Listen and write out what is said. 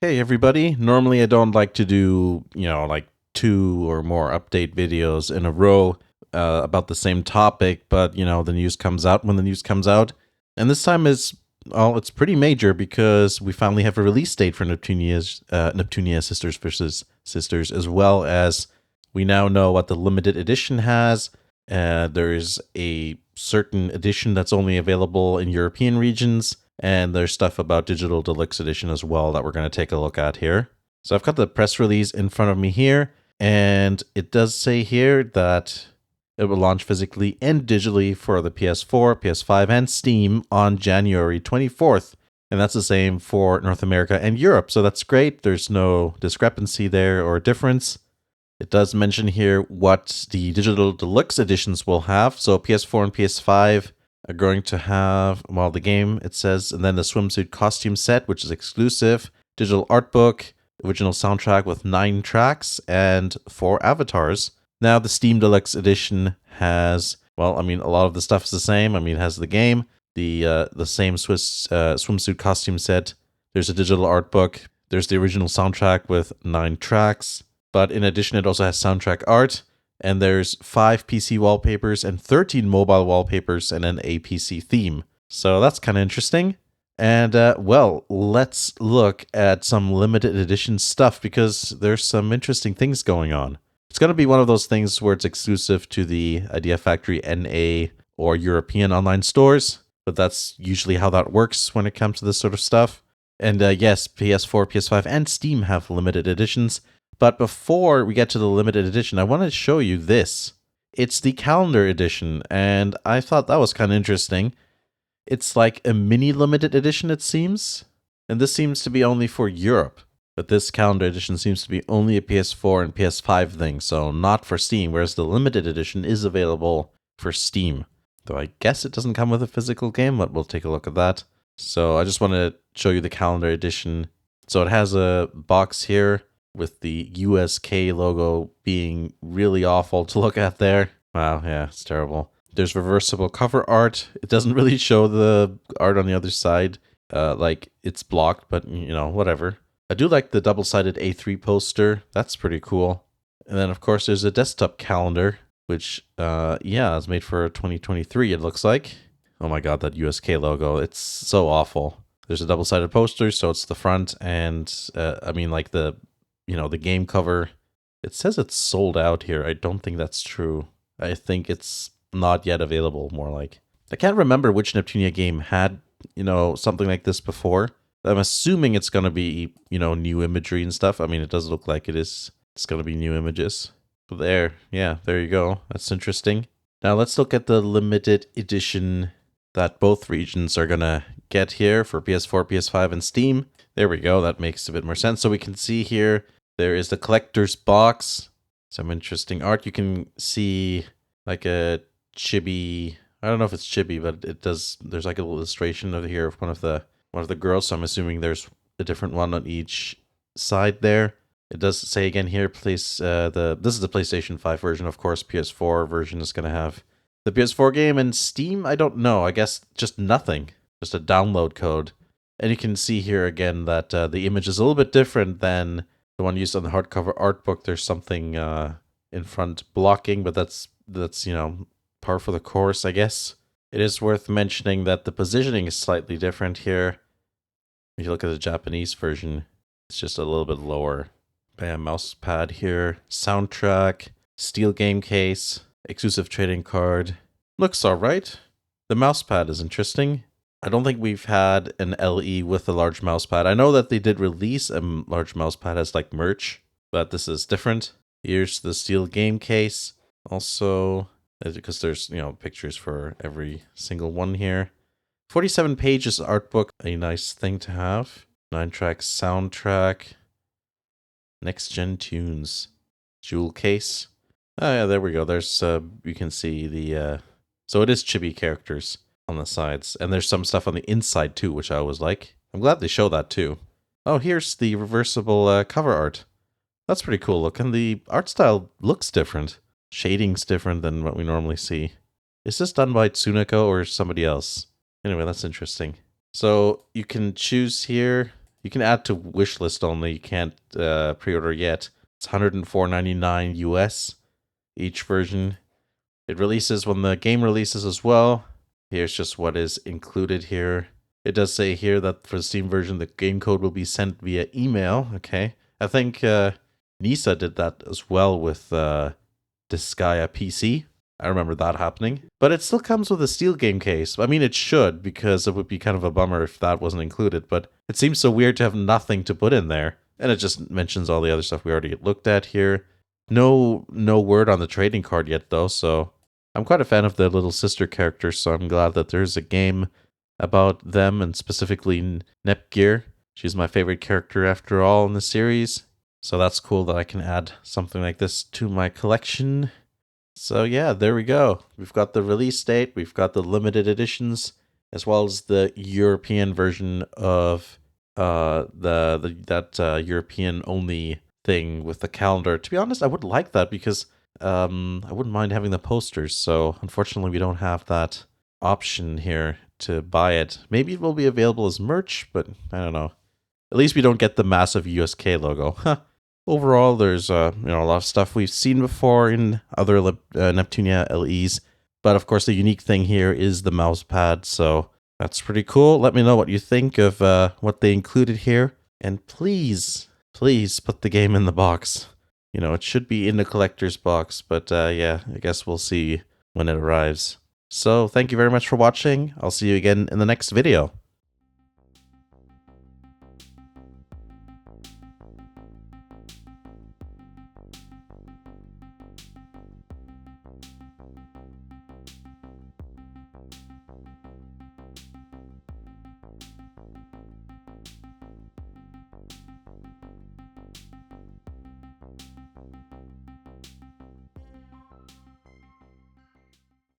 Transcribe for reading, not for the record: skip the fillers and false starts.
Hey everybody, normally I don't like to do, like 2 or more update videos in a row about the same topic, but the news comes out when the news comes out. And this time it's pretty major because we finally have a release date for Neptunia Sisters versus Sisters, as well as we now know what the limited edition has. There's a certain edition that's only available in European regions, and there's stuff about Digital Deluxe Edition as well that we're going to take a look at here. So I've got the press release in front of me here, and it does say here that it will launch physically and digitally for the PS4, PS5, and Steam on January 24th. And that's the same for North America and Europe. So that's great. There's no discrepancy there or difference. It does mention here what the Digital Deluxe editions will have. So PS4 and PS5 are going to have, well, the game, it says, and then the swimsuit costume set, which is exclusive, digital art book, original soundtrack with 9 tracks, and 4 avatars. Now, the Steam Deluxe Edition has, well, I mean, a lot of the stuff is the same. I mean, it has the game, the same swimsuit costume set. There's a digital art book. There's the original soundtrack with 9 tracks. But in addition, it also has soundtrack art, and there's 5 PC wallpapers and 13 mobile wallpapers and an APC theme. So that's kind of interesting. And, well, let's look at some limited edition stuff because there's some interesting things going on. It's going to be one of those things where it's exclusive to the Idea Factory NA or European online stores, but that's usually how that works when it comes to this sort of stuff. And yes, PS4, PS5, and Steam have limited editions. But before we get to the limited edition, I want to show you this. It's the calendar edition, and I thought that was kind of interesting. It's like a mini limited edition, it seems. And this seems to be only for Europe. But this calendar edition seems to be only a PS4 and PS5 thing, so not for Steam, whereas the limited edition is available for Steam. Though I guess it doesn't come with a physical game, but we'll take a look at that. So I just want to show you the calendar edition. So it has a box here with the USK logo being really awful to look at there. Wow, yeah, it's terrible. There's reversible cover art. It doesn't really show the art on the other side. Like, it's blocked, but, whatever. I do like the double-sided A3 poster. That's pretty cool. And then, of course, there's a desktop calendar, which, is made for 2023, it looks like. Oh my god, that USK logo. It's so awful. There's a double-sided poster, so it's the front, and, the game cover. It says it's sold out here. I don't think that's true. I think it's not yet available, more like. I can't remember which Neptunia game had, something like this before. I'm assuming it's going to be, new imagery and stuff. I mean, it does look like it is. It's going to be new images. But there you go. That's interesting. Now let's look at the limited edition that both regions are going to get here for PS4, PS5, and Steam. There we go. That makes a bit more sense. So we can see here, there is the collector's box. Some interesting art. You can see like a chibi. I don't know if it's chibi, but it does. There's like a little illustration over here of one of the girls. So I'm assuming there's a different one on each side there. It does say again here, this is the PlayStation 5 version, of course. PS4 version is going to have the PS4 game, and Steam, I don't know. I guess just nothing. Just a download code. And you can see here again that the image is a little bit different than the one used on the hardcover art book. There's something in front blocking, but that's par for the course, I guess. It is worth mentioning that the positioning is slightly different here. If you look at the Japanese version, it's just a little bit lower. Bam, mouse pad here, soundtrack, steel game case, exclusive trading card. Looks alright. The mouse pad is interesting. I don't think we've had an LE with a large mouse pad. I know that they did release a large mouse pad as like merch, but this is different. Here's the steel game case. Also, because there's, pictures for every single one here. 47 pages art book, a nice thing to have. 9-track soundtrack. Next gen tunes. Jewel case. Oh yeah, there we go. There's you can see the so it is chibi characters on the sides, and there's some stuff on the inside too, which I always like. I'm glad they show that too. Oh, here's the reversible cover art. That's pretty cool looking. The art style looks different. Shading's different than what we normally see. Is this done by Tsuneko or somebody else? Anyway, that's interesting. So you can choose here You can add to wish list only. You can't pre-order yet. It's $104.99 US each version. It releases when the game releases as well. Here's just what is included here. It does say here that for the Steam version, the game code will be sent via email. Okay. I think Nisa did that as well with Disgaea PC. I remember that happening. But it still comes with a Steel game case. I mean, it should, because it would be kind of a bummer if that wasn't included. But it seems so weird to have nothing to put in there. And it just mentions all the other stuff we already looked at here. No word on the trading card yet, though, so I'm quite a fan of the little sister characters, so I'm glad that there's a game about them, and specifically Nepgear. She's my favorite character after all in the series, so that's cool that I can add something like this to my collection. So yeah, there we go. We've got the release date, we've got the limited editions, as well as the European version of that European only thing with the calendar. To be honest, I would like that because I wouldn't mind having the posters. So unfortunately, we don't have that option here to buy it. Maybe it will be available as merch, but I don't know. At least we don't get the massive USK logo. Overall, there's a lot of stuff we've seen before in other Neptunia LEs, but of course the unique thing here is the mouse pad. So that's pretty cool. Let me know what you think of what they included here, and please put the game in the box. It should be in the collector's box, but yeah, I guess we'll see when it arrives. So thank you very much for watching. I'll see you again in the next video.